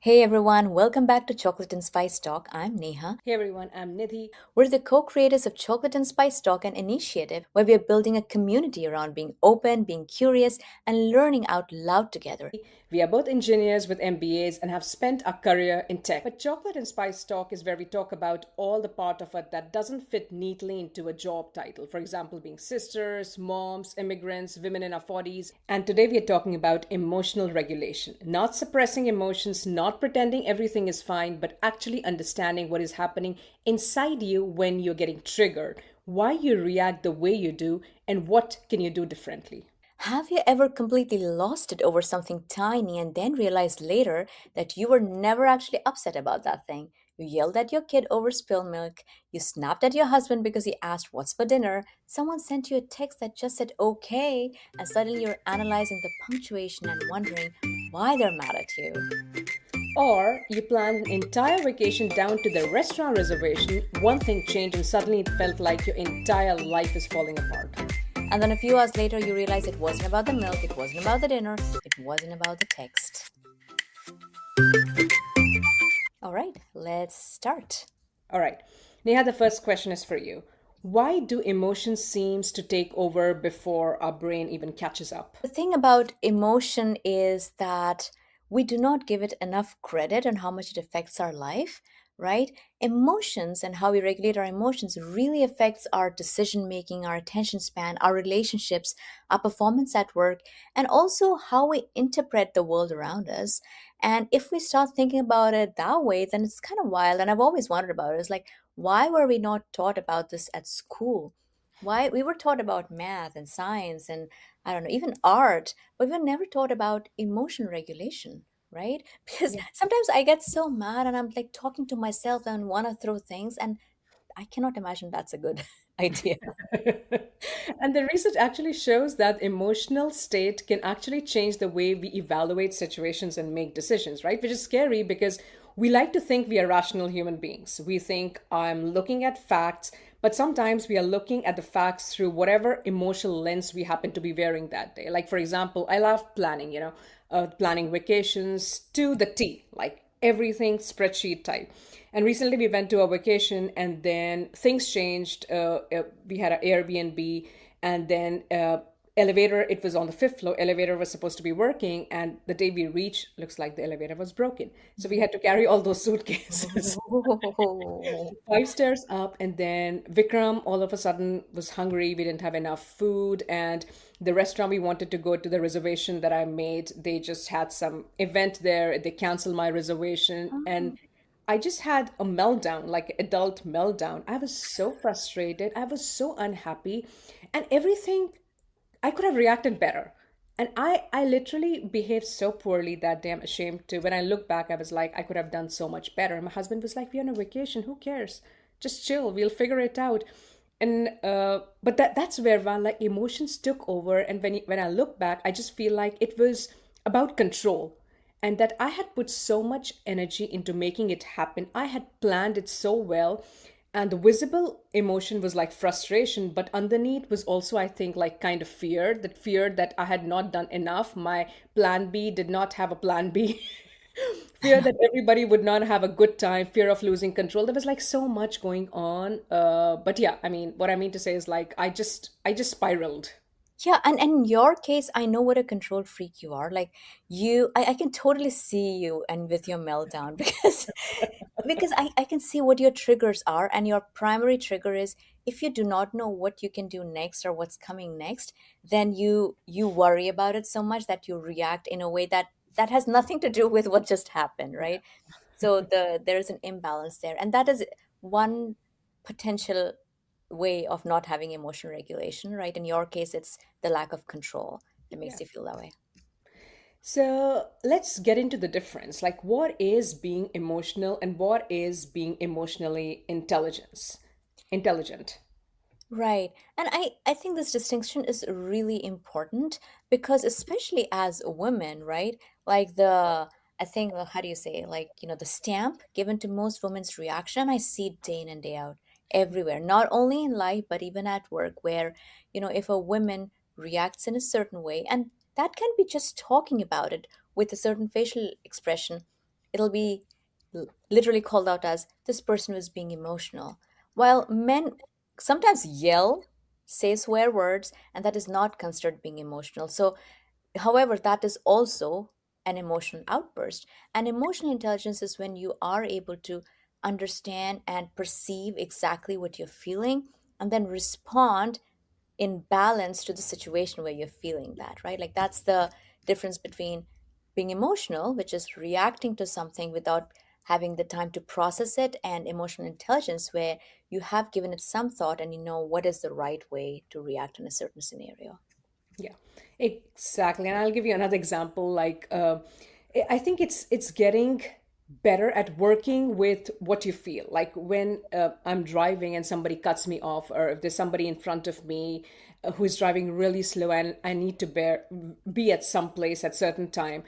Hey everyone, welcome back to Chocolate and Spice Talk. I'm Neha. Hey everyone, I'm Nidhi. We're the co creators of Chocolate and Spice Talk, an initiative where we are building a community around being open, being curious, and learning out loud together. We are both engineers with MBAs and have spent our career in tech. But Chocolate and Spice Talk is where we talk about all the part of it that doesn't fit neatly into a job title. For example, being sisters, moms, immigrants, women in our 40s. And today we are talking about emotional regulation. Not suppressing emotions, not pretending everything is fine, but actually understanding what is happening inside you when you're getting triggered, why you react the way you do, and what can you do differently. Have you ever completely lost it over something tiny and then realized later that you were never actually upset about that thing? You yelled at your kid over spilled milk, you snapped at your husband because he asked what's for dinner, someone sent you a text that just said okay, and suddenly you're analyzing the punctuation and wondering why they're mad at you. Or you planned an entire vacation down to the restaurant reservation, one thing changed, and suddenly it felt like your entire life is falling apart. And then a few hours later, you realize it wasn't about the milk, it wasn't about the dinner, it wasn't about the text. All right, let's start. All right. Neha, the first question is for you. Why do emotions seems to take over before our brain even catches up? The thing about emotion is that we do not give it enough credit on how much it affects our life, right? Emotions and how we regulate our emotions really affects our decision making, our attention span, our relationships, our performance at work, and also how we interpret the world around us. And if we start thinking about it that way, then it's kind of wild. And I've always wondered about it. It's like, why were we not taught about this at school? Why we were taught about math and science and I don't know, even art, but we were never taught about emotion regulation, right? Because Yeah. sometimes I get so mad and I'm like talking to myself and want to throw things, and I cannot imagine that's a good idea. And the research actually shows that emotional state can actually change the way we evaluate situations and make decisions, right? Which is scary because we like to think we are rational human beings. We think I'm looking at facts, but sometimes we are looking at the facts through whatever emotional lens we happen to be wearing that day. Like, for example, I love planning, planning vacations to the T, like everything spreadsheet type. And recently we went to a vacation and then things changed. We had an Airbnb and then elevator, it was on the fifth floor, elevator was supposed to be working. And the day we reached, looks like the elevator was broken. So we had to carry all those suitcases Oh. 5 stairs up. And then Vikram all of a sudden was hungry. We didn't have enough food. And the restaurant we wanted to go to, the reservation that I made, they just had some event there. They canceled my reservation. And I just had a meltdown, like adult meltdown. I was so frustrated. I was so unhappy. And everything, I could have reacted better. And I literally behaved so poorly that day. I'm ashamed to. When I look back, I was like, I could have done so much better. My husband was like, we're on a vacation. Who cares? Just chill. We'll figure it out. And but that's where like emotions took over. And when I look back, I just feel like it was about control, and that I had put so much energy into making it happen. I had planned it so well. And the visible emotion was like frustration, but underneath was also, I think, like kind of fear that I had not done enough. My plan B did not have a plan B. Fear that everybody would not have a good time, fear of losing control. There was like so much going on. But yeah, I mean, what I mean to say is like I just spiraled. Yeah, and in your case, I know what a control freak you are. Like I can totally see you and with your meltdown because I can see what your triggers are, and your primary trigger is if you do not know what you can do next or what's coming next, then you worry about it so much that you react in a way that has nothing to do with what just happened, right? So there's an imbalance there, and that is one potential way of not having emotional regulation, right? In your case, it's the lack of control that Yeah. makes you feel that way. So let's get into the difference. Like, what is being emotional and what is being emotionally intelligent? Right. And I think this distinction is really important because especially as women, right? Like I think, well, how do you say, like, the stamp given to most women's reaction, I see it day in and day out everywhere, not only in life, but even at work, where, if a woman reacts in a certain way, and that can be just talking about it with a certain facial expression, it'll be literally called out as this person was being emotional. While men sometimes yell, say swear words, and that is not considered being emotional. So, however, that is also an emotional outburst. And emotional intelligence is when you are able to understand and perceive exactly what you're feeling and then respond in balance to the situation where you're feeling that, right? Like that's the difference between being emotional, which is reacting to something without having the time to process it, and emotional intelligence, where you have given it some thought and you know what is the right way to react in a certain scenario. Yeah, exactly. And I'll give you another example. I think it's getting better at working with what you feel. Like when I'm driving and somebody cuts me off, or if there's somebody in front of me who is driving really slow and I need to be at some place at certain time.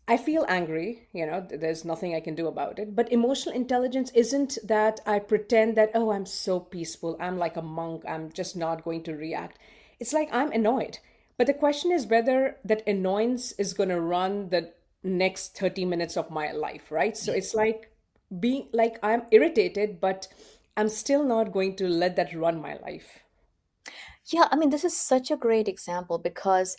I feel angry, there's nothing I can do about it. But emotional intelligence isn't that I pretend that, oh, I'm so peaceful, I'm like a monk, I'm just not going to react. It's like I'm annoyed. But the question is whether that annoyance is going to run the next 30 minutes of my life, right? So it's like being like I'm irritated, but I'm still not going to let that run my life. Yeah, I mean, this is such a great example because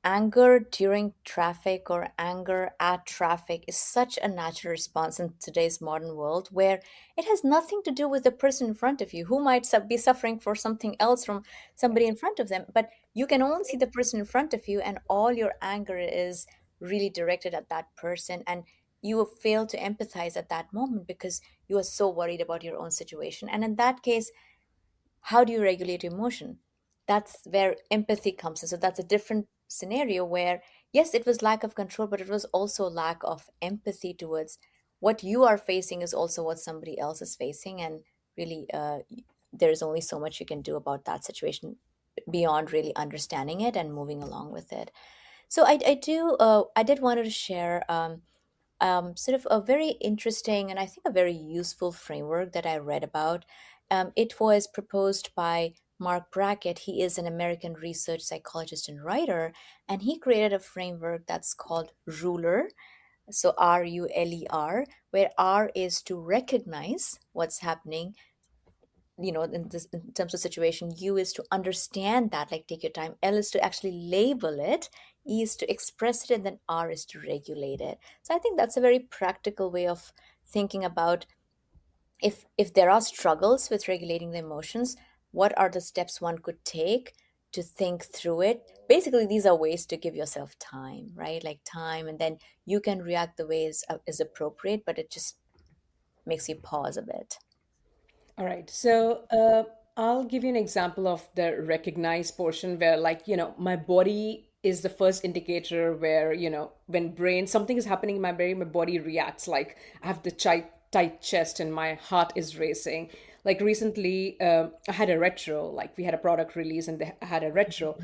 anger during traffic or anger at traffic is such a natural response in today's modern world, where it has nothing to do with the person in front of you who might be suffering for something else from somebody in front of them. But you can only see the person in front of you, and all your anger is really directed at that person. And you fail to empathize at that moment because you are so worried about your own situation. And in that case, how do you regulate emotion? That's where empathy comes in. So that's a different scenario where, yes, it was lack of control, but it was also lack of empathy towards what you are facing is also what somebody else is facing. And really, there's only so much you can do about that situation beyond really understanding it and moving along with it. So I did wanted to share sort of a very interesting and I think a very useful framework that I read about. It was proposed by Mark Brackett. He is an American research psychologist and writer, and he created a framework that's called Ruler. So RULER, where R is to recognize what's happening, in terms of situation. U is to understand that, like take your time. L is to actually label it. E is to express it, and then R is to regulate it. So I think that's a very practical way of thinking about, if there are struggles with regulating the emotions, what are the steps one could take to think through it. Basically, these are ways to give yourself time, right? Like time, and then you can react the way is appropriate, but it just makes you pause a bit. All right. So I'll give you an example of the recognize portion where, like, my body is the first indicator where, when something is happening in my brain, my body reacts. Like, I have the tight chest and my heart is racing. Like, recently, I had a retro, like, we had a product release and I had a retro.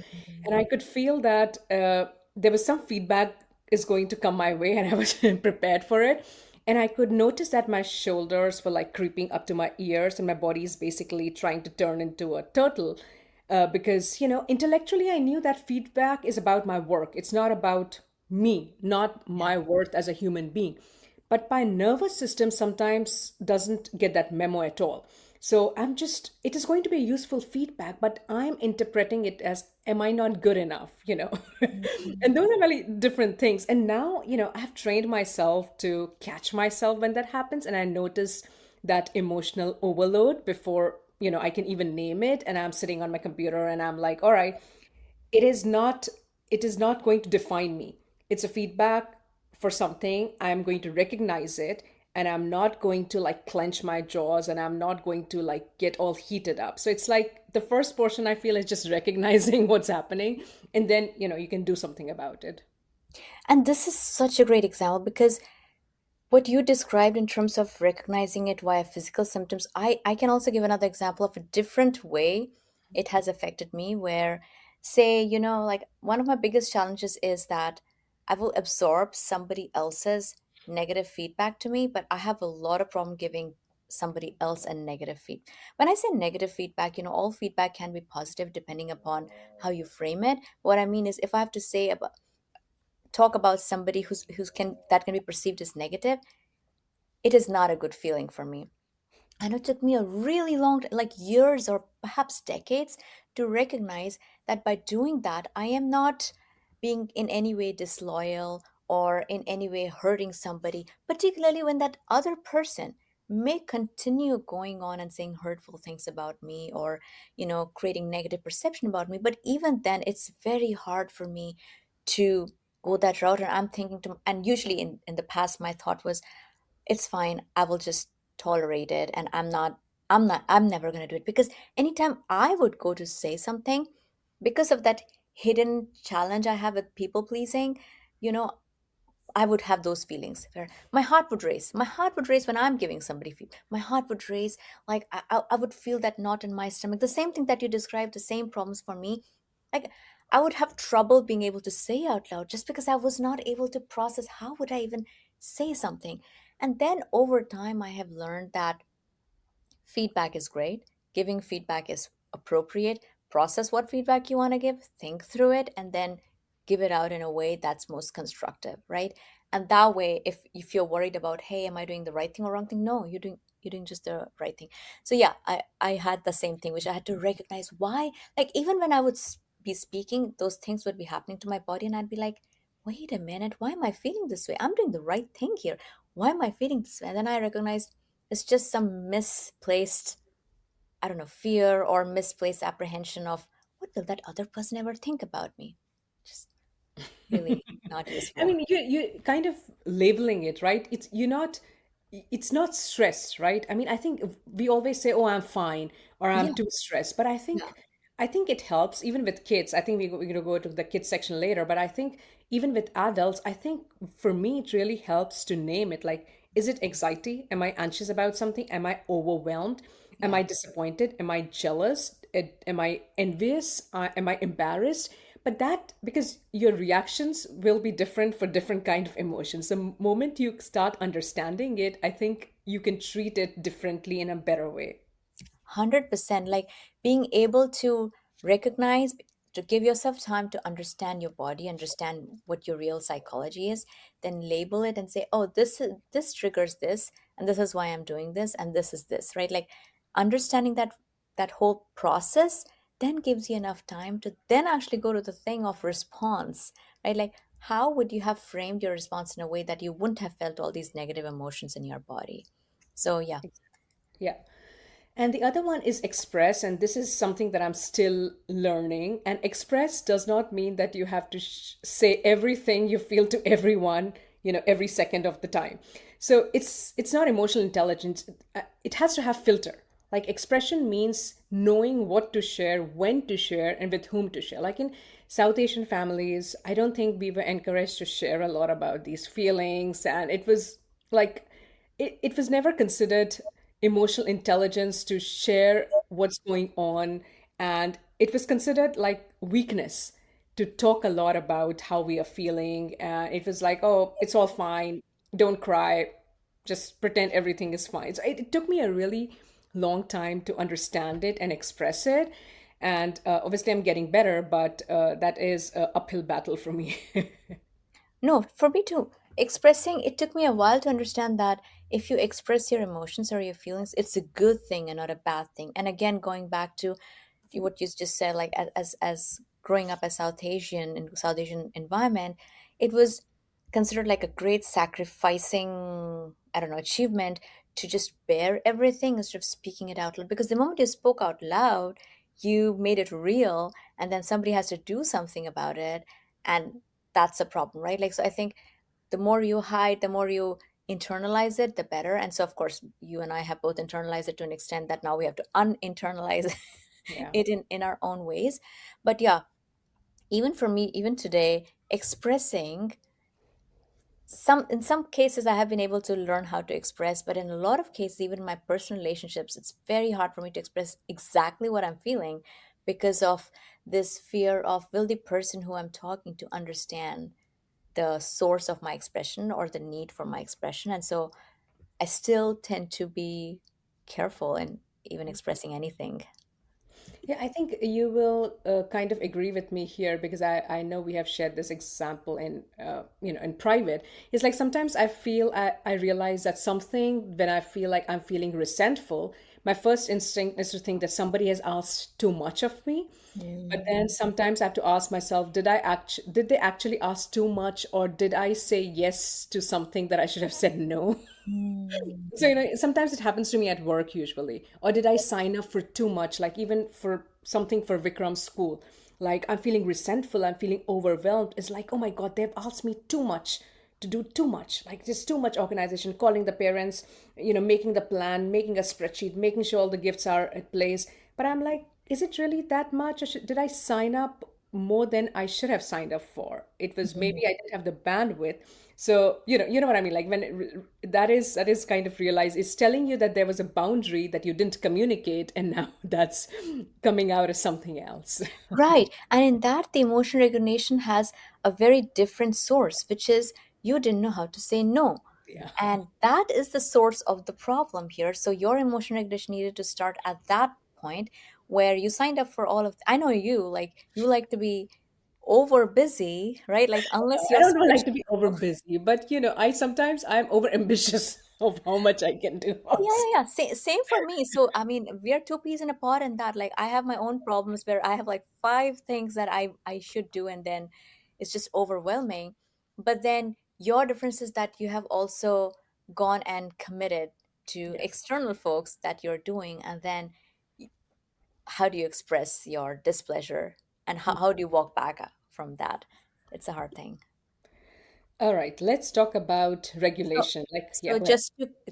And I could feel that there was some feedback is going to come my way and I was prepared for it. And I could notice that my shoulders were like creeping up to my ears, and my body is basically trying to turn into a turtle. Because, intellectually, I knew that feedback is about my work. It's not about me, not Yeah. my worth as a human being. But my nervous system sometimes doesn't get that memo at all. So it is going to be useful feedback, but I'm interpreting it as, am I not good enough? And those are really different things. And now, I have trained myself to catch myself when that happens. And I notice that emotional overload before, I can even name it. And I'm sitting on my computer and I'm like, all right, it is not it is not going to define me. It's a feedback for something. I'm going to recognize it, and I'm not going to like clench my jaws, and I'm not going to like get all heated up. So it's like the first portion I feel is just recognizing what's happening, and then you can do something about it. And this is such a great example because what you described in terms of recognizing it via physical symptoms, I can also give another example of a different way it has affected me. Where, say, like one of my biggest challenges is that I will absorb somebody else's negative feedback to me, but I have a lot of problem giving somebody else a negative feedback. When I say negative feedback, all feedback can be positive depending upon how you frame it. What I mean is, if I have to say about talk about somebody who's can that can be perceived as negative, it is not a good feeling for me. And it took me a really long, like years or perhaps decades, to recognize that by doing that, I am not being in any way disloyal or in any way hurting somebody, particularly when that other person may continue going on and saying hurtful things about me, or creating negative perception about me. But even then, it's very hard for me to go that route. And I'm thinking to, and usually in the past my thought was, it's fine, I will just tolerate it, and I'm never going to do it. Because anytime I would go to say something, because of that hidden challenge I have with people pleasing, you know I would have those feelings where my heart would race. My heart would race when I'm giving somebody my heart would race, like I would feel that knot in my stomach, the same thing that you described, the same problems for me. Like, I would have trouble being able to say out loud, just because I was not able to process how would I even say something. And then over time I have learned that feedback is great. Giving feedback is appropriate. Process what feedback you want to give, think through it, and then give it out in a way that's most constructive, right? And that way, if you're worried about, hey, am I doing the right thing or wrong thing? No, you're doing just the right thing. So yeah, I had the same thing, which I had to recognize why. Like, even when I would be speaking, those things would be happening to my body, and I'd be like, wait a minute, why am I feeling this way? I'm doing the right thing here. Why am I feeling this way? And then I recognized it's just some misplaced, I don't know, fear or misplaced apprehension of, what will that other person ever think about me? Just really not I useful. mean, you kind of labeling it, right? It's not stress, right? I mean, I think we always say, "Oh, I'm fine," or "I'm Yeah, too stressed," but yeah, I think it helps even with kids. I think we're going to go to the kids section later, but I think even with adults, I think for me it really helps to name it. Like, is it anxiety? Am I anxious about something? Am I overwhelmed? Am yeah. I disappointed? Am I jealous? Am I envious? Am I embarrassed? But that, because your reactions will be different for different kind of emotions. The moment you start understanding it, I think you can treat it differently in a better way. 100%, like being able to recognize, to give yourself time to understand your body, understand what your real psychology is, then label it and say, oh, this triggers this, and this is why I'm doing this, and this is this, right? Like, understanding that whole process then gives you enough time to then actually go to the thing of response, right? Like, how would you have framed your response in a way that you wouldn't have felt all these negative emotions in your body? So yeah. Yeah. And the other one is express, and this is something that I'm still learning. And express does not mean that you have to say everything you feel to everyone, every second of the time. So it's not emotional intelligence. It has to have filter. Like, expression means knowing what to share, when to share, and with whom to share. Like in South Asian families, I don't think we were encouraged to share a lot about these feelings, and it was like it was never considered emotional intelligence to share what's going on, and it was considered like weakness to talk a lot about how we are feeling, and it was like, oh, it's all fine, don't cry, just pretend everything is fine. So it took me a really long time to understand it and express it, and obviously I'm getting better, but that is an uphill battle for me. No, for me too. Expressing, it took me a while to understand that if you express your emotions or your feelings, it's a good thing and not a bad thing. And again, going back to what you just said, like as growing up as South Asian in South Asian environment, it was considered like a great sacrificing, I don't know, achievement to just bear everything instead of speaking it out loud. Because the moment you spoke out loud, you made it real, and then somebody has to do something about it. And that's a problem, right? Like, so I think the more you hide, the more you internalize it, the better. And so, of course, you and I have both internalized it to an extent that now we have to uninternalize Yeah. it in our own ways. But yeah, even for me, even today, expressing, in some cases I have been able to learn how to express, but in a lot of cases, even in my personal relationships, it's very hard for me to express exactly what I'm feeling, because of this fear of, will the person who I'm talking to understand the source of my expression or the need for my expression? And so I still tend to be careful in even expressing anything. Yeah, I think you will kind of agree with me here because I know we have shared this example in in private. It's like sometimes I realize that something when I feel like I'm feeling resentful, my first instinct is to think that somebody has asked too much of me. But Mm. then sometimes I have to ask myself, did they actually ask too much, or did I say yes to something that I should have said no? Mm. So, sometimes it happens to me at work usually. Or did I sign up for too much? Like even for something for Vikram's school. Like I'm feeling resentful, I'm feeling overwhelmed. It's like, oh my God, they've asked me too much to do too much. Like just too much organization, calling the parents, making the plan, making a spreadsheet, making sure all the gifts are at place. But I'm like, is it really that much? Or did I sign up more than I should have signed up for? It was maybe I didn't have the bandwidth. So, you know what I mean? Like when that is kind of realized, it's telling you that there was a boundary that you didn't communicate, and now that's coming out as something else. Right. And in that, the emotion regulation has a very different source, which is you didn't know how to say no. Yeah. And that is the source of the problem here. So your emotion regulation needed to start at that point where you signed up for all of, I know you, like you like to be over busy, right? Like unless I your don't like to spreadsheet. be over busy, but I'm over ambitious of how much I can do Yeah, also. yeah, yeah. Same for me. So, I mean, we are two peas in a pod in that. Like, I have my own problems where I have like five things that I should do, and then it's just overwhelming. But then your difference is that you have also gone and committed to Yes. external folks that you're doing, and then how do you express your displeasure, and how do you walk back from that? It's a hard thing. All right, let's talk about So, regulation. Like, yeah, so go ahead.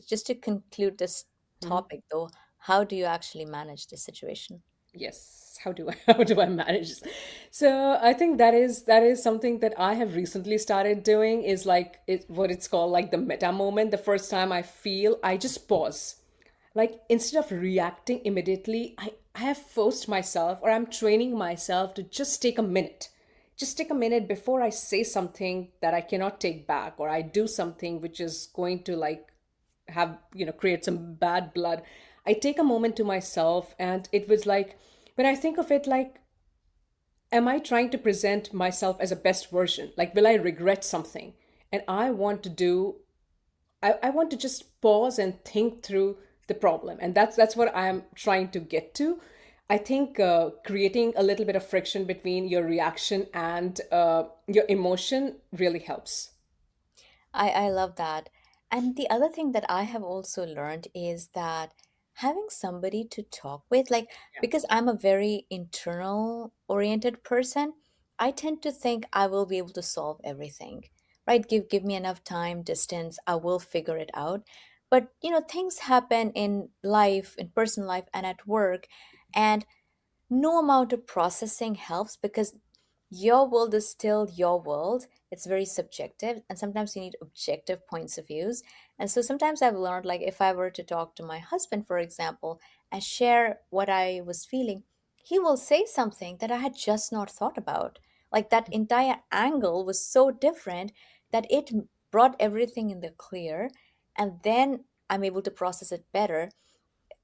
just to conclude this Mhm. topic, though, how do you actually manage this situation? Yes. How do I how do I manage this? So I think that is something that I have recently started doing is like what it's called like the meta moment. The first time I feel, I just pause. Like instead of reacting immediately, I have forced myself or I'm training myself to just take a minute. Just take a minute before I say something that I cannot take back or I do something which is going to like have create some bad blood. I take a moment to myself, and it was like when I think of it, like, am I trying to present myself as a best version? Like, will I regret something? And I want to just pause and think through the problem, and that's what I'm trying to get to. I think creating a little bit of friction between your reaction and your emotion really helps. I love that. And the other thing that I have also learned is that having somebody to talk with, like, because I'm a very internal oriented person, I tend to think I will be able to solve everything, right? Give me enough time, distance, I will figure it out. But, things happen in life, in personal life, and at work. And no amount of processing helps because your world is still your world. It's very subjective, and sometimes you need objective points of views. And so sometimes I've learned, like, if I were to talk to my husband, for example, and share what I was feeling, he will say something that I had just not thought about. Like, that entire angle was so different that it brought everything in the clear, and then I'm able to process it better.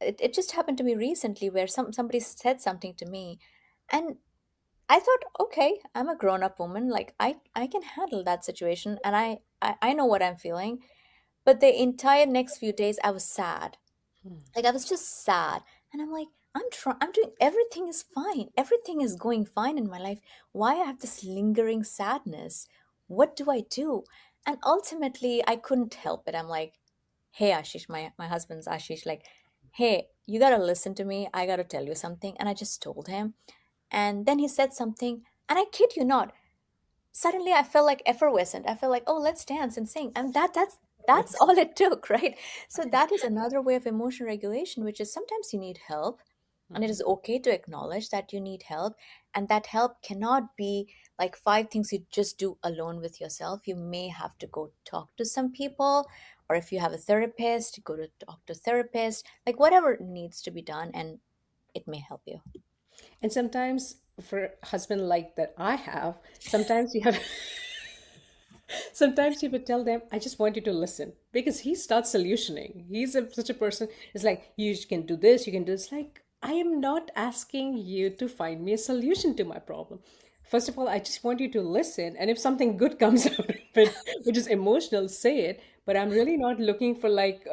It just happened to me recently where somebody said something to me, and I thought, okay, I'm a grown-up woman, like I can handle that situation, and I know what I'm feeling. But the entire next few days I was sad. Like, I was just sad, and I'm like, I'm doing, everything is fine, everything is going fine in my life. Why I have this lingering sadness? What do I do? And ultimately I couldn't help it. I'm like, hey Ashish, my husband's Ashish, like, hey, you gotta listen to me, I gotta tell you something. And I just told him, and then he said something, and I kid you not, suddenly I felt like effervescent. I felt like, oh, let's dance and sing. And that's all it took, right? So that is another way of emotion regulation, which is sometimes you need help. And it is okay to acknowledge that you need help. And that help cannot be like five things you just do alone with yourself. You may have to go talk to some people, or if you have a therapist, go to talk to a therapist, like whatever needs to be done, and it may help you. And sometimes for a husband like that I have, sometimes you have sometimes you would tell them, I just want you to listen. Because he starts solutioning. Such a person. It's like, you can do this, you can do this. Like, I am not asking you to find me a solution to my problem. First of all, I just want you to listen. And if something good comes out of it, which is emotional, say it. But I'm really not looking for like,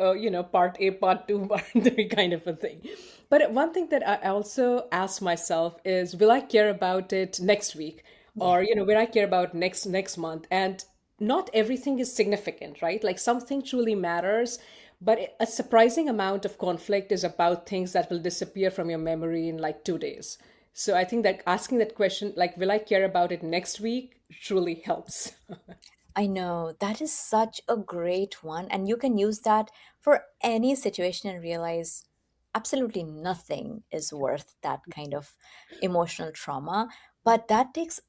part A, part two, part three kind of a thing. But one thing that I also ask myself is, will I care about it next week? Yeah. Or, will I care about next month? And not everything is significant, right? Like something truly matters, but a surprising amount of conflict is about things that will disappear from your memory in like 2 days. So I think that asking that question, like, will I care about it next week, truly helps. I know that is such a great one. And you can use that for any situation and realize absolutely nothing is worth that kind of emotional trauma. But that takes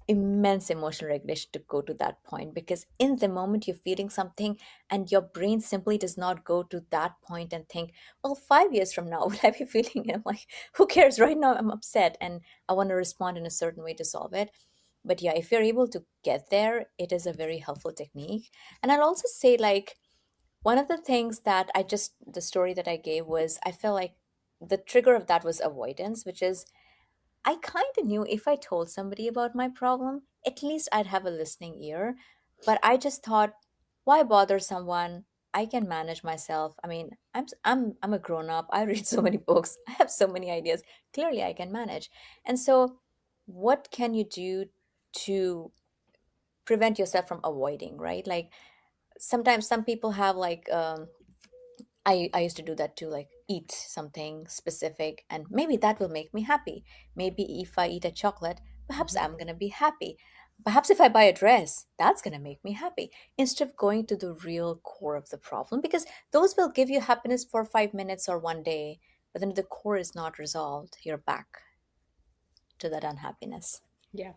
immense emotional regulation to go to that point, because in the moment you're feeling something and your brain simply does not go to that point and think, well, 5 years from now will I be feeling it? I'm like, who cares? Right now I'm upset and I want to respond in a certain way to solve it. But yeah, if you're able to get there, it is a very helpful technique. And I'll also say, like, one of the things that the story that I gave was, I felt like the trigger of that was avoidance, which is, I kind of knew if I told somebody about my problem, at least I'd have a listening ear. But I just thought, why bother someone? I can manage myself. I mean, I'm a grown up. I read so many books. I have so many ideas. Clearly, I can manage. And so, what can you do to prevent yourself from avoiding? Right? Like, sometimes some people have like I used to do that too, like eat something specific, and maybe that will make me happy. Maybe if I eat a chocolate, perhaps I'm gonna be happy. Perhaps if I buy a dress, that's gonna make me happy. Instead of going to the real core of the problem, because those will give you happiness for 5 minutes or one day, but then if the core is not resolved, you're back to that unhappiness. Yeah.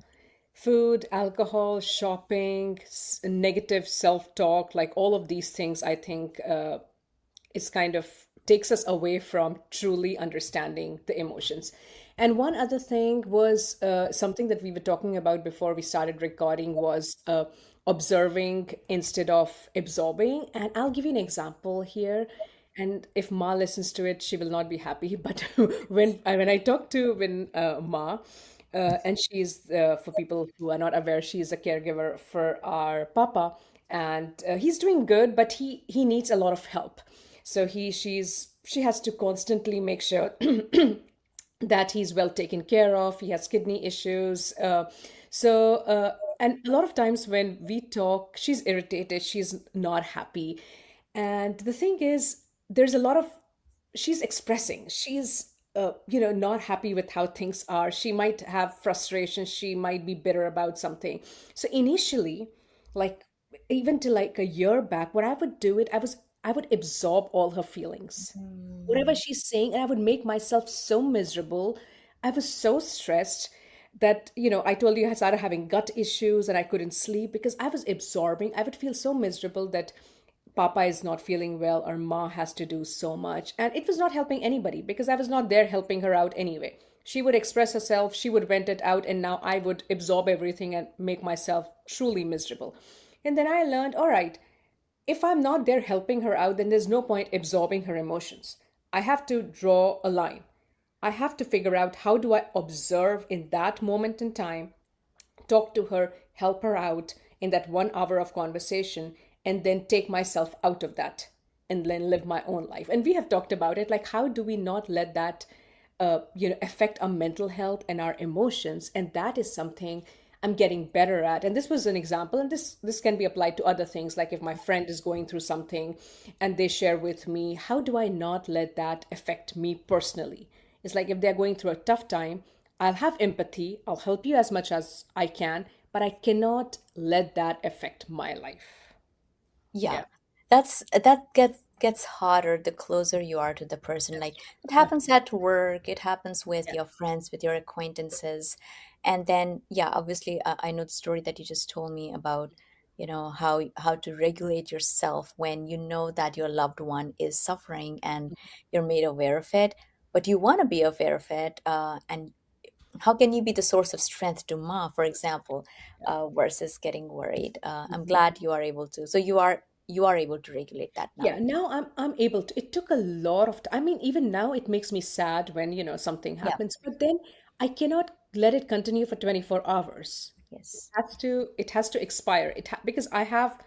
Food, alcohol, shopping, negative self talk, like all of these things, I think is kind of takes us away from truly understanding the emotions. And one other thing was something that we were talking about before we started recording was observing instead of absorbing. And I'll give you an example here. And if Ma listens to it, she will not be happy. But when I talk to when Ma, and she's for people who are not aware, she's a caregiver for our papa, and he's doing good, but he needs a lot of help. So she has to constantly make sure that he's well taken care of. He has kidney issues. And a lot of times when we talk, she's irritated, she's not happy. And the thing is, there's a lot of, she's expressing, she's, not happy with how things are. She might have frustration, she might be bitter about something. So initially, like even to like a year back, what I would do it, I would absorb all her feelings, whatever Mm. she's saying, and I would make myself so miserable. I was so stressed that, I told you I started having gut issues and I couldn't sleep because I was absorbing. I would feel so miserable that Papa is not feeling well or Ma has to do so much. And it was not helping anybody because I was not there helping her out anyway. She would express herself, she would vent it out, and now I would absorb everything and make myself truly miserable. And then I learned, all right, if I'm not there helping her out, then there's no point absorbing her emotions. I have to draw a line. I have to figure out how do I observe in that moment in time, talk to her, help her out in that 1 hour of conversation, and then take myself out of that and then live my own life. And we have talked about it, like how do we not let that affect our mental health and our emotions? And that is something I'm getting better at. And this was an example, and this can be applied to other things, like if my friend is going through something and they share with me, how do I not let that affect me personally? It's like if they're going through a tough time, I'll have empathy, I'll help you as much as I can, but I cannot let that affect my life. Yeah, Yeah. that gets harder the closer you are to the person. That's Like, true. it happens at work, it happens with Yeah. your friends, with your acquaintances, and then yeah, obviously, I know the story that you just told me about, how to regulate yourself when you know that your loved one is suffering and you're made aware of it, but you want to be aware of it, and how can you be the source of strength to Ma, for example, versus getting worried? I'm glad you are able to. So you are. you are able to regulate that Yeah, now. now I'm able to. It took a lot of I mean, even now it makes me sad when, something Yeah. happens, but then I cannot let it continue for 24 hours. Yes. It has to expire. Because I have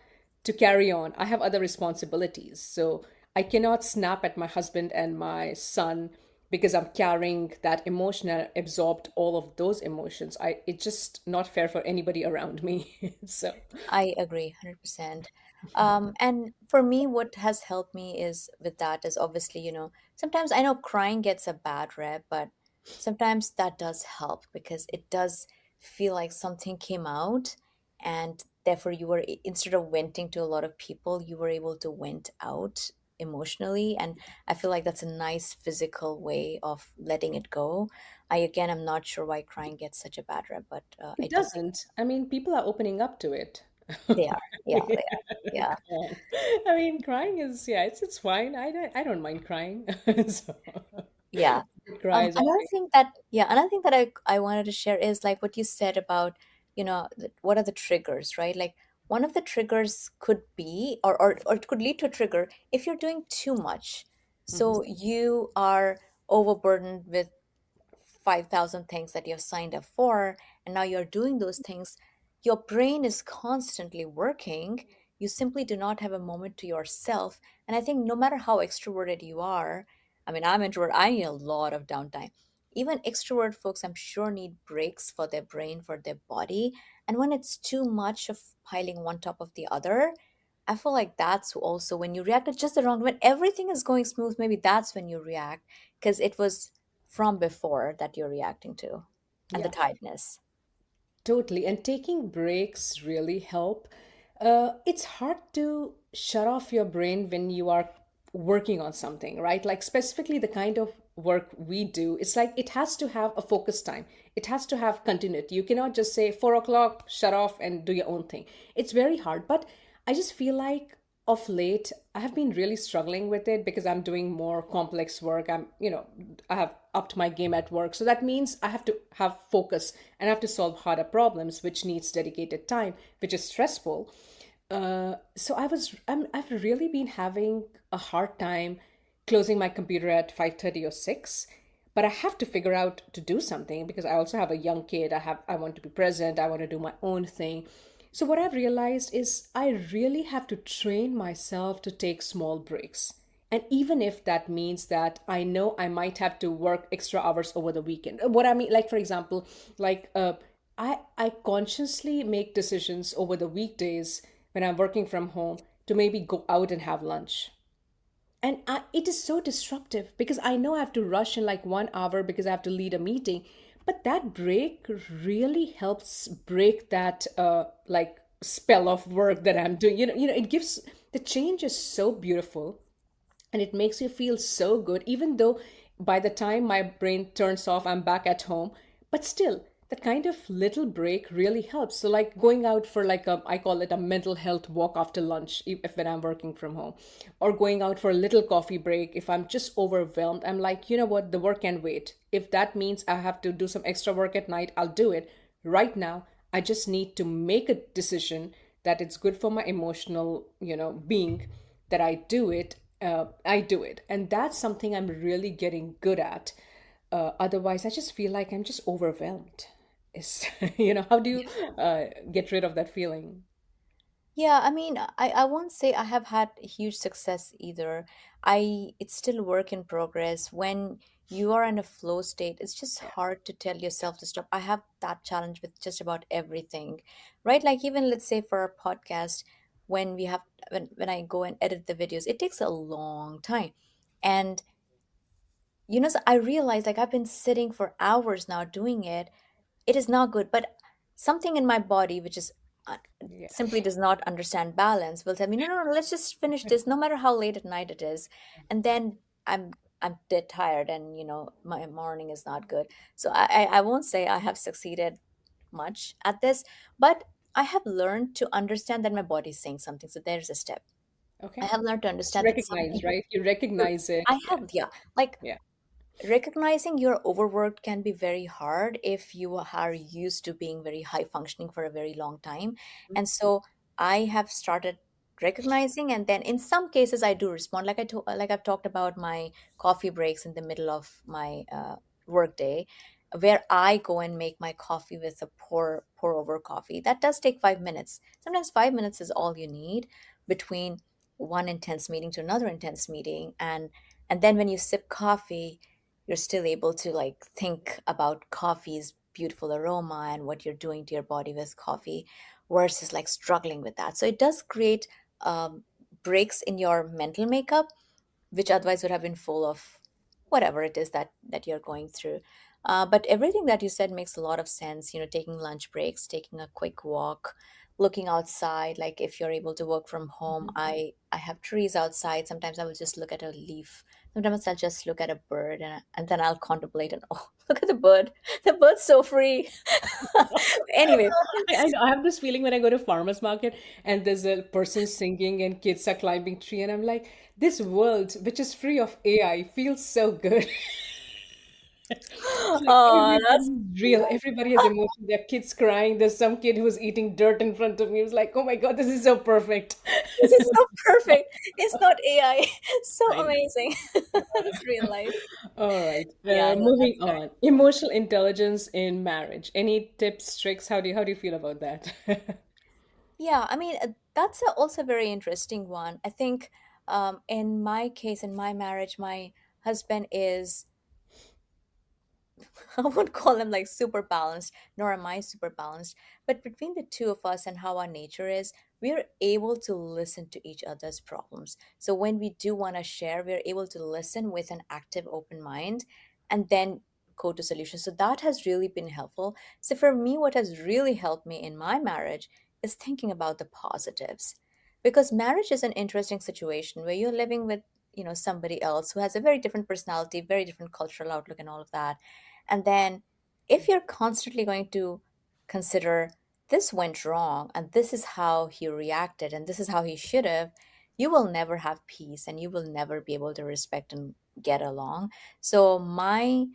to carry on. I have other responsibilities. So I cannot snap at my husband and my son because I'm carrying that emotion and absorbed all of those emotions. It's just not fair for anybody around me. So, I agree 100%. And for me, what has helped me is with that is obviously, sometimes I know crying gets a bad rep, but sometimes that does help because it does feel like something came out, and therefore you were, instead of venting to a lot of people, you were able to vent out emotionally. And I feel like that's a nice physical way of letting it go. I, again, I'm not sure why crying gets such a bad rep, but it it does. doesn't. I mean, people are opening up to it. They are. Yeah, they are. Yeah. Come on. I mean, crying is, yeah, it's fine. I don't mind crying. So Yeah. it cries. Another thing that I wanted to share is like what you said about, what are the triggers, right? Like one of the triggers could be, or it could lead to a trigger if you're doing too much. Mhm. So you are overburdened with 5,000 things that you have signed up for, and now you're doing those things. Your brain is constantly working. You simply do not have a moment to yourself. And I think no matter how extroverted you are, I mean, I'm introvert, I need a lot of downtime. Even extrovert folks, I'm sure, need breaks for their brain, for their body. And when it's too much of piling one top of the other, I feel like that's also when you react at just the wrong, when everything is going smooth, maybe that's when you react because it was from before that you're reacting to, and the Yeah. tiredness. Totally. And taking breaks really help. It's hard to shut off your brain when you are working on something, right? Like specifically the kind of work we do, it's like it has to have a focus time. It has to have continuity. You cannot just say 4 o'clock, shut off and do your own thing. It's very hard. But I just feel like of late I have been really struggling with it because I'm doing more complex work. I have upped my game at work, so that means I have to have focus and I have to solve harder problems, which needs dedicated time, which is stressful. So I've really been having a hard time closing my computer at 5:30 or 6. But I have to figure out to do something because I also have a young kid. I want to be present. I want to do my own thing. So what I've realized is I really have to train myself to take small breaks. And even if that means that I know I might have to work extra hours over the weekend. What I mean, like for example, like I consciously make decisions over the weekdays when I'm working from home to maybe go out and have lunch. And it is so disruptive because I know I have to rush in like 1 hour because I have to lead a meeting. But that break really helps break that like spell of work that I'm doing. It gives the change is so beautiful and it makes you feel so good even though by the time my brain turns off I'm back at home, but still that kind of little break really helps. So like going out for like I call it a mental health walk after lunch if when I'm working from home, or going out for a little coffee break if I'm just overwhelmed. I'm like, you know what, the work can wait. If that means I have to do some extra work at night, I'll do it. Right now I just need to make a decision that it's good for my emotional being, that I do it. And that's something I'm really getting good at. Otherwise, I just feel like I'm just overwhelmed. Is how do you get rid of that feeling? Yeah, I mean, I won't say I have had huge success either. It's still work in progress. When you are in a flow state, it's just Yeah. hard to tell yourself to stop. I have that challenge with just about everything, right? Like even let's say for our podcast, when we have when I go and edit the videos, it takes a long time. And so I realized like I've been sitting for hours now doing it. It is not good, but something in my body which is uh, Yeah. simply does not understand balance will tell me, no, no, no, let's just finish this no matter how late at night it is. And then I'm dead tired, and my morning is not good. So I won't say I have succeeded much at this, but I have learned to understand that my body is saying something. So there's a step. I Okay. have learned to It's understand that recognized, something. right? You recognize it. I Yeah. have, yeah, like Yeah. recognizing you're overworked can be very hard if you are used to being very high functioning for a very long time. And so I have started recognizing, and then in some cases I do respond, like I've talked about my coffee breaks in the middle of my work day, where I go and make my coffee with a pour over coffee. That does take 5 minutes. Sometimes 5 minutes is all you need between one intense meeting to another intense meeting, and then when you sip coffee, you're still able to like think about coffee's beautiful aroma and what you're doing to your body with coffee versus like struggling with that. So it does create breaks in your mental makeup, which otherwise would have been full of whatever it is that you're going through. But everything that you said makes a lot of sense. Taking lunch breaks, taking a quick walk, looking outside. Like if you're able to work from home, I have trees outside. Sometimes I will just look at a leaf. Sometimes I'll just look at a bird, and then I'll contemplate and oh, look at the bird. The bird's so free. Anyway, I have this feeling when I go to farmers market and there's a person singing and kids are climbing tree, and I'm like, this world, which is free of AI, feels so good. It's like oh, everybody is real. Everybody has emotion. There are kids crying. There's some kid who was eating dirt in front of me. It was like, oh my God, this is so perfect. this is so perfect. It's not AI. So I know. amazing. It's real life. All right. Yeah, no, Moving that's very. on. Emotional intelligence in marriage. Any tips, tricks? How do you feel about that? Yeah, I mean, that's also a very interesting one. I think in my case, in my marriage, my husband is I won't call him like super balanced, nor am I super balanced. But between the two of us and how our nature is, we're able to listen to each other's problems. So when we do want to share, we're able to listen with an active, open mind and then go to solutions. So that has really been helpful. So for me, what has really helped me in my marriage is thinking about the positives. Because marriage is an interesting situation where you're living with somebody else who has a very different personality, very different cultural outlook and all of that, and then if you're constantly going to consider this went wrong and this is how he reacted and this is how he should have, you will never have peace and you will never be able to respect and get along. So, my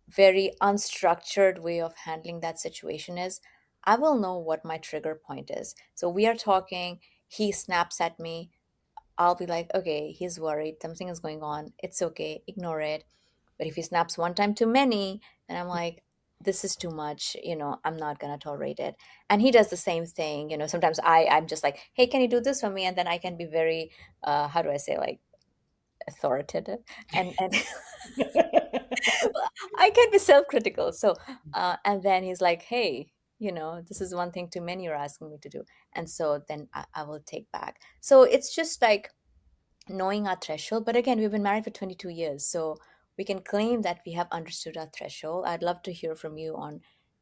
very unstructured way of handling that situation is I will know what my trigger point is. So, we are talking, he snaps at me. I'll be like, okay, he's worried, something is going on. It's okay, ignore it. But if he snaps one time too many, then I'm like, this is too much, I'm not gonna tolerate it. And he does the same thing. Sometimes I'm just like, hey, can you do this for me? And then I can be very how do I say, like, authoritative, and I can be self-critical. So and then he's like, hey, this is one thing too many you're asking me to do. And so then I will take back. So it's just like knowing our threshold. But again, we've been married for 22 years, so we can claim that we have understood our threshold. I'd love to hear from you on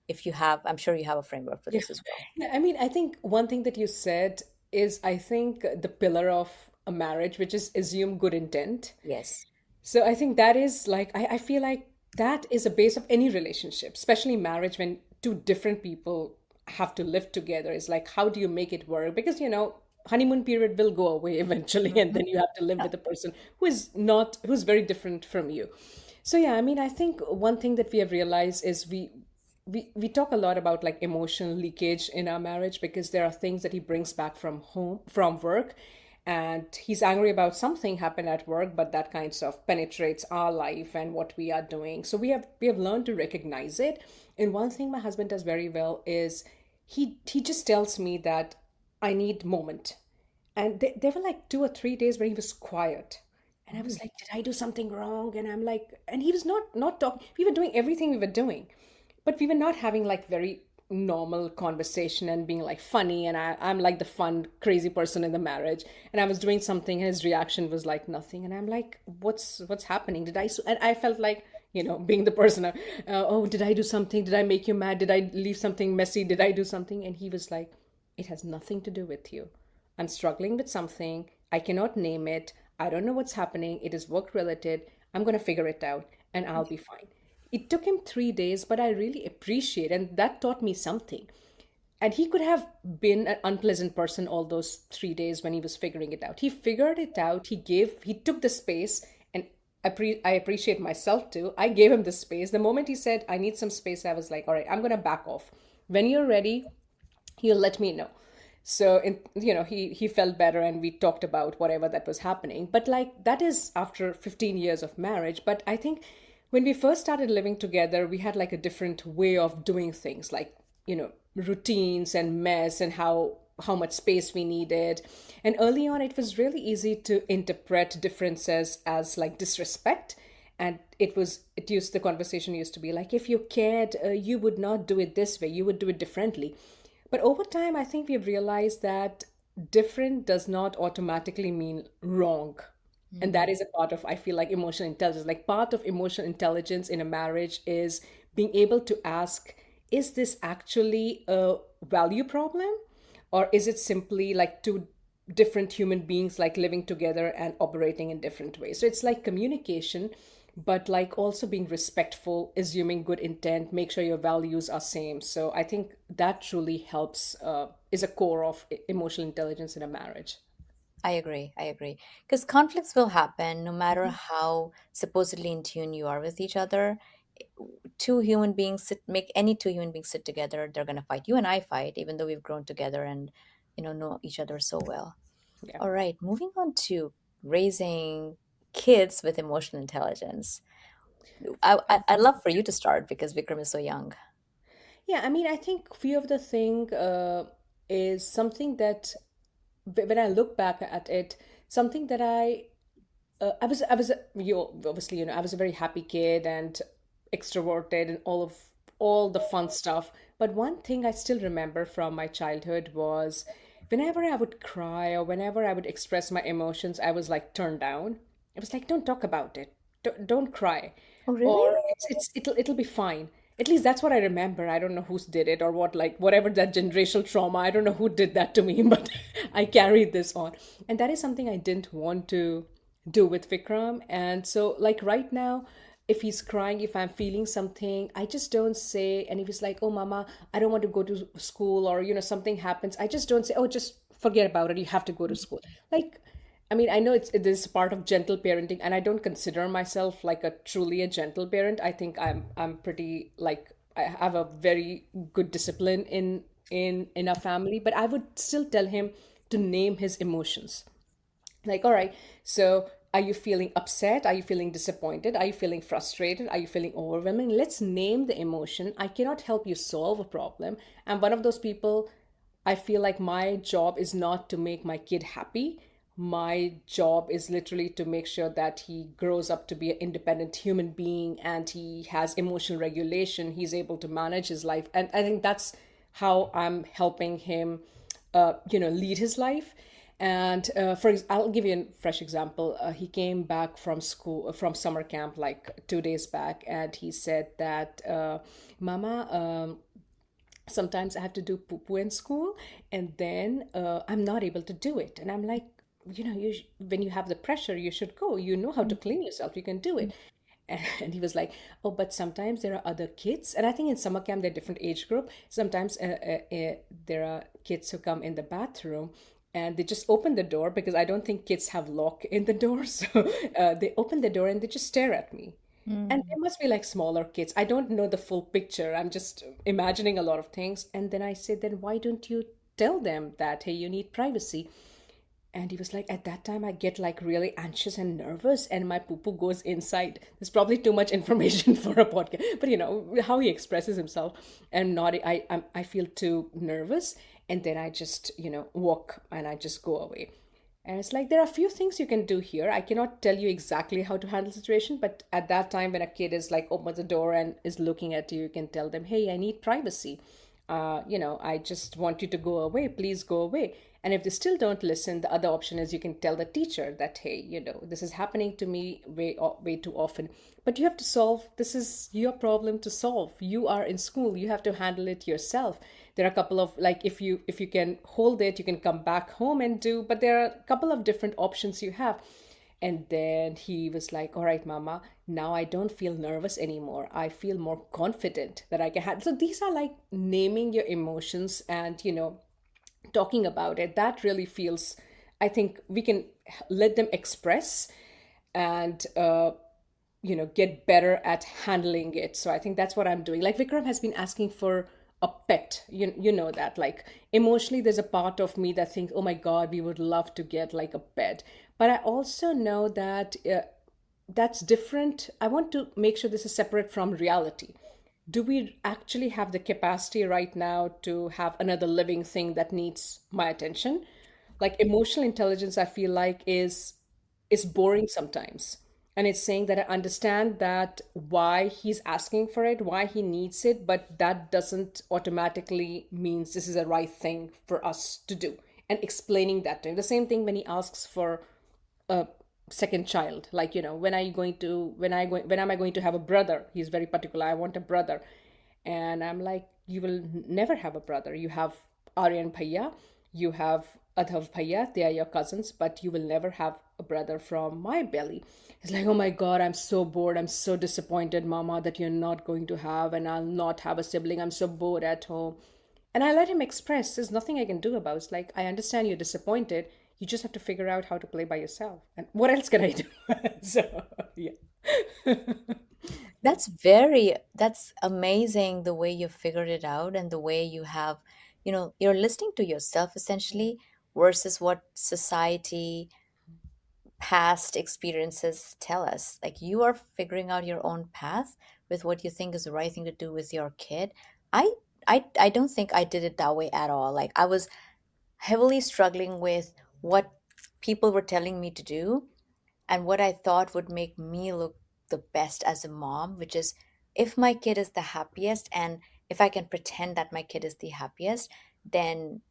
if you have, I'm sure you have a framework for Yeah. this as well. Yeah, I mean, I think one thing that you said is, I think, the pillar of a marriage, which is assume good intent. Yes. So I think that is like, I feel like that is a base of any relationship, especially marriage, when two different people have to live together. Is like, how do you make it work? Because, honeymoon period will go away eventually, and Mhm. then you have to live Yeah. with a person who's very different from you. So yeah, I mean, I think one thing that we have realized is we talk a lot about like emotional leakage in our marriage, because there are things that he brings back from home, from work, and he's angry about something happened at work, but that kind of penetrates our life and what we are doing. So we have learned to recognize it. And one thing my husband does very well is he just tells me that I need moment. And there were like 2 or 3 days where he was quiet, and I was Mm. like, did I do something wrong? And I'm like, and he was not talking. We were doing everything we were doing, but we were not having like very normal conversation and being like funny. And I'm like the fun crazy person in the marriage, and I was doing something and his reaction was like nothing, and I'm like, what's happening? And I felt like, being the person, oh, did I do something? Did I make you mad? Did I leave something messy? Did I do something? And he was like, it has nothing to do with you. I'm struggling with something. I cannot name it. I don't know what's happening. It is work related. I'm going to figure it out and I'll be fine. It took him 3 days, but I really appreciate, and that taught me something. And he could have been an unpleasant person all those 3 days when he was figuring it out. He figured it out. He took the space, and I appreciate myself too. I gave him the space. The moment he said, I need some space, I was like, all right, I'm going to back off. When you're ready, he'll let me know. So he felt better, and we talked about whatever that was happening. But like that is after 15 years of marriage. But I think when we first started living together, we had like a different way of doing things, like routines and mess, and how much space we needed. And early on, it was really easy to interpret differences as like disrespect. And it used the conversation used to be like, if you cared, you would not do it this way, you would do it differently. But over time, I think we've realized that different does not automatically mean wrong. And that is a part of, I feel like, emotional intelligence. Like part of emotional intelligence in a marriage is being able to ask, is this actually a value problem? Or is it simply like two different human beings like living together and operating in different ways? So it's like communication, but like also being respectful, assuming good intent, make sure your values are same. So I think that truly helps, is a core of emotional intelligence in a marriage. I agree. I agree. Because conflicts will happen no matter how supposedly in tune you are with each other. Two human beings make any two human beings sit together, they're going to fight. You and I fight, even though we've grown together and, know each other so well. Yeah. All right, moving on to raising kids with emotional intelligence. I'd love for you to start because Vikram is so young. Yeah, I mean, I think fear of the thing is something that when I look back at it, something that you obviously, I was a very happy kid and extroverted and all the fun stuff. But one thing I still remember from my childhood was whenever I would cry or whenever I would express my emotions, I was like turned down. I was like, don't talk about it. Don't cry, Oh, really? or it'll be fine. At least that's what I remember. I don't know who did it or what, like whatever that generational trauma. I don't know who did that to me, but I carried this on, and that is something I didn't want to do with Vikram. And so, like right now, if he's crying, if I'm feeling something, I just don't say. And if he's like, "Oh, mama, I don't want to go to school," or something happens, I just don't say, "Oh, just forget about it. You have to go to school." Like, I mean, I know it is part of gentle parenting, and I don't consider myself like a truly a gentle parent. I think I'm pretty like I have a very good discipline in our family, but I would still tell him to name his emotions. Like, all right, so are you feeling upset? Are you feeling disappointed? Are you feeling frustrated? Are you feeling overwhelming? Let's name the emotion. I cannot help you solve a problem. I'm one of those people. I feel like my job is not to make my kid happy. My job is literally to make sure that he grows up to be an independent human being and he has emotional regulation. He's able to manage his life. And I think that's how I'm helping him, lead his life. And I'll give you a fresh example. He came back from school, from summer camp, like 2 days back, and he said that, "Mama, sometimes I have to do poo poo in school, and then I'm not able to do it." And I'm like, when you have the pressure, you should go. You know how to clean yourself. You can do it. And he was like, "Oh, but sometimes there are other kids." And I think in summer camp, they're different age group. Sometimes there are kids who come in the bathroom and they just open the door because I don't think kids have lock in the door. So they open the door and they just stare at me. And Mm. they must be like smaller kids. I don't know the full picture. I'm just imagining a lot of things. And then I said, then why don't you tell them that, hey, you need privacy? And he was like, at that time, I get like really anxious and nervous, and my poo poo goes inside. There's probably too much information for a podcast, but how he expresses himself. And not, I feel too nervous, and then I just walk and I just go away. And it's like there are a few things you can do here. I cannot tell you exactly how to handle the situation, but at that time, when a kid is like opens the door and is looking at you, you can tell them, "Hey, I need privacy. I just want you to go away. Please go away." And if they still don't listen, the other option is you can tell the teacher that, "Hey, this is happening to me way too often." But you have to solve. This is your problem to solve. You are in school. You have to handle it yourself. There are a couple of like if you can hold it, you can come back home and do. But there are a couple of different options you have. And then he was like, "All right, mama, now I don't feel nervous anymore. I feel more confident that I can handle." So these are like naming your emotions and, talking about it. That really feels, I think we can let them express and, get better at handling it. So I think that's what I'm doing. Like Vikram has been asking for a pet. You know that, like, emotionally there's a part of me that thinks, oh my god, we would love to get like a pet. But I also know that that's different. I want to make sure this is separate from reality. Do we actually have the capacity right now to have another living thing that needs my attention? Like, emotional intelligence, I feel like is boring sometimes. And it's saying that I understand that why he's asking for it, why he needs it, but that doesn't automatically means this is the right thing for us to do. And explaining that to him. The same thing when he asks for a second child. Like, when are you going to when am I going to have a brother? He's very particular. I want a brother. And I'm like, you will never have a brother. You have Aryan Bhaiya, you have Adhav Bhaiya, they are your cousins, but you will never have a brother from my belly. It's like, oh my God, I'm so bored. I'm so disappointed, Mama, that you're not going to have, and I'll not have a sibling. I'm so bored at home. And I let him express. There's nothing I can do about it. It's like, I understand you're disappointed. You just have to figure out how to play by yourself. And what else can I do? So, yeah. That's amazing the way you figured it out and the way you have, you're listening to yourself essentially versus what society, past experiences tell us. Like you are figuring out your own path with what you think is the right thing to do with your kid. I I don't think I did it that way at all. Like I was heavily struggling with what people were telling me to do and what I thought would make me look the best as a mom, which is if my kid is the happiest and if I can pretend that my kid is the happiest, then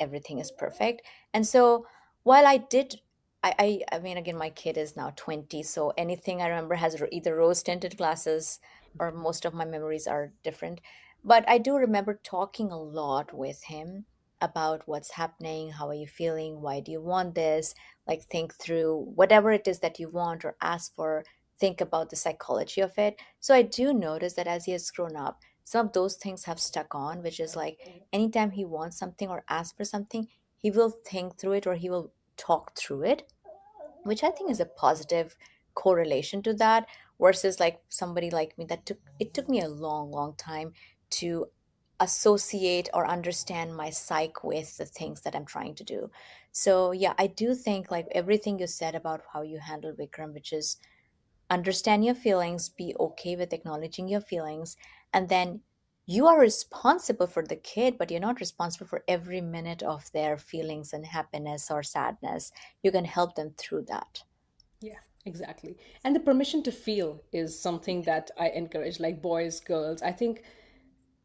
everything is perfect. And so while I did, I mean, again, my kid is now 20, so anything I remember has either rose tinted glasses or most of my memories are different. But I do remember talking a lot with him about what's happening, how are you feeling, why do you want this, like think through whatever it is that you want or ask for, think about the psychology of it. So I do notice that as he has grown up, some of those things have stuck on, which is like anytime he wants something or asks for something, he will think through it or he will talk through it, which I think is a positive correlation to that versus like somebody like me that took me a long, long time to associate or understand my psyche with the things that I'm trying to do. So yeah, I do think like everything you said about how you handle Vikram, which is understand your feelings, be okay with acknowledging your feelings, and then you are responsible for the kid, but you're not responsible for every minute of their feelings and happiness or sadness. You can help them through that. Yeah, exactly. And the permission to feel is something that I encourage, like boys, girls. I think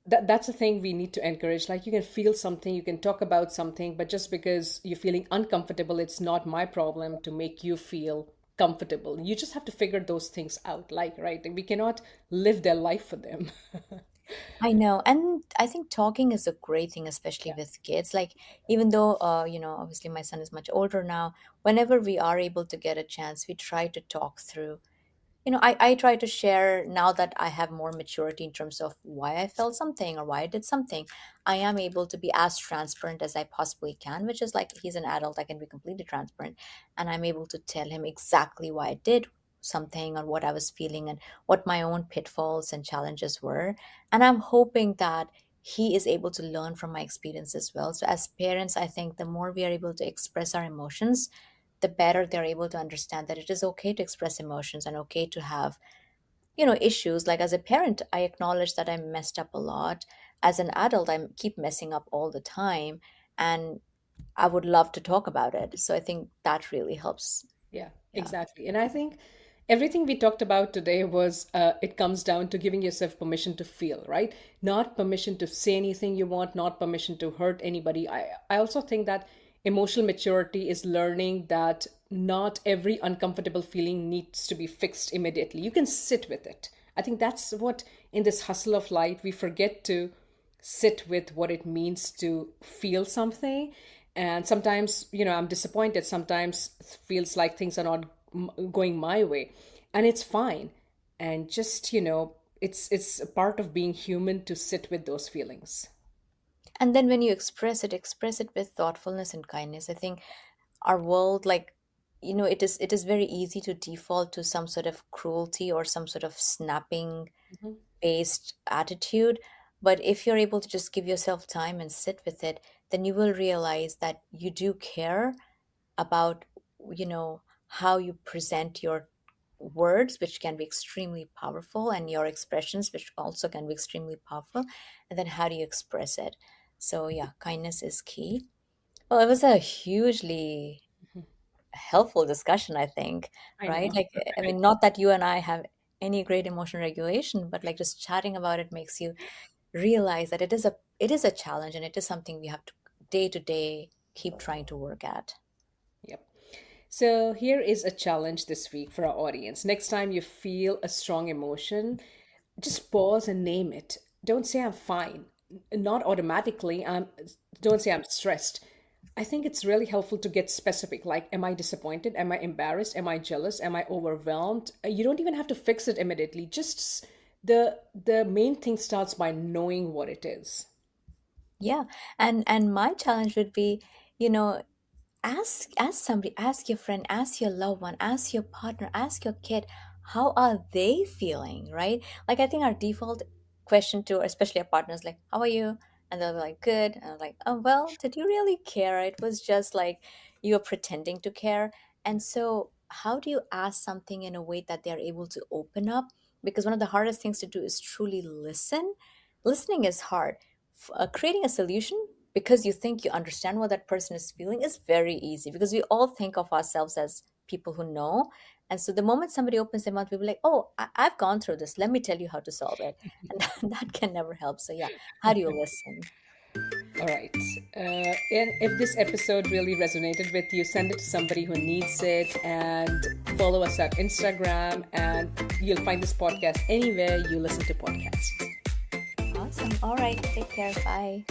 that's a thing we need to encourage. Like, you can feel something, you can talk about something, but just because you're feeling uncomfortable, it's not my problem to make you feel comfortable. You just have to figure those things out. Like, right? We cannot live their life for them. I know. And I think talking is a great thing, especially Yeah. with kids. Like, even though, obviously my son is much older now, whenever we are able to get a chance, we try to talk through. I try to share now that I have more maturity in terms of why I felt something or why I did something. I am able to be as transparent as I possibly can, which is like he's an adult, I can be completely transparent. And I'm able to tell him exactly why I did something or what I was feeling and what my own pitfalls and challenges were. And I'm hoping that he is able to learn from my experience as well. So, as parents, I think the more we are able to express our emotions, the better they're able to understand that it is okay to express emotions and okay to have issues. Like as a parent, I acknowledge that I messed up a lot. As an adult, I keep messing up all the time, and I would love to talk about it. So I think that really helps. Yeah, Yeah. exactly. And I think everything we talked about today was it comes down to giving yourself permission to feel, right? Not permission to say anything you want, not permission to hurt anybody. I also think that emotional maturity is learning that not every uncomfortable feeling needs to be fixed immediately. You can sit with it. I think that's what, in this hustle of life, we forget to sit with what it means to feel something. And sometimes, I'm disappointed. Sometimes it feels like things are not going my way, and it's fine. And just, it's a part of being human to sit with those feelings. And then when you express it with thoughtfulness and kindness. I think our world, like, it is very easy to default to some sort of cruelty or some sort of snapping Mhm. based attitude. But if you're able to just give yourself time and sit with it, then you will realize that you do care about, you know, how you present your words, which can be extremely powerful, and your expressions, which also can be extremely powerful. And then how do you express it? So, yeah, kindness is key. Well, it was a hugely helpful discussion, I think, I right? know. Like, I mean, not that you and I have any great emotion regulation, but like just chatting about it makes you realize that it is a challenge, and it is something we have to day keep trying to work at. Yep. So here is a challenge this week for our audience. Next time you feel a strong emotion, just pause and name it. Don't say I'm fine. Not automatically. Don't say I'm stressed. I think it's really helpful to get specific. Like, am I disappointed? Am I embarrassed? Am I jealous? Am I overwhelmed? You don't even have to fix it immediately. Just the main thing starts by knowing what it is. Yeah, and my challenge would be, you know, ask somebody, ask your friend, ask your loved one, ask your partner, ask your kid, how are they feeling, right? Like, I think our default question to especially our partners, like, how are you? And they'll be like, good. And I'm like, oh, well, did you really care? It was just like you're pretending to care. And so how do you ask something in a way that they're able to open up? Because one of the hardest things to do is truly listen. Listening is hard. Creating a solution because you think you understand what that person is feeling is very easy, because we all think of ourselves as people who know. And so the moment somebody opens their mouth, we'll be like, oh, I've gone through this. Let me tell you how to solve it. And that can never help. So, yeah, how do you listen? All right. And if this episode really resonated with you, send it to somebody who needs it and follow us at Instagram. And you'll find this podcast anywhere you listen to podcasts. Awesome. All right. Take care. Bye.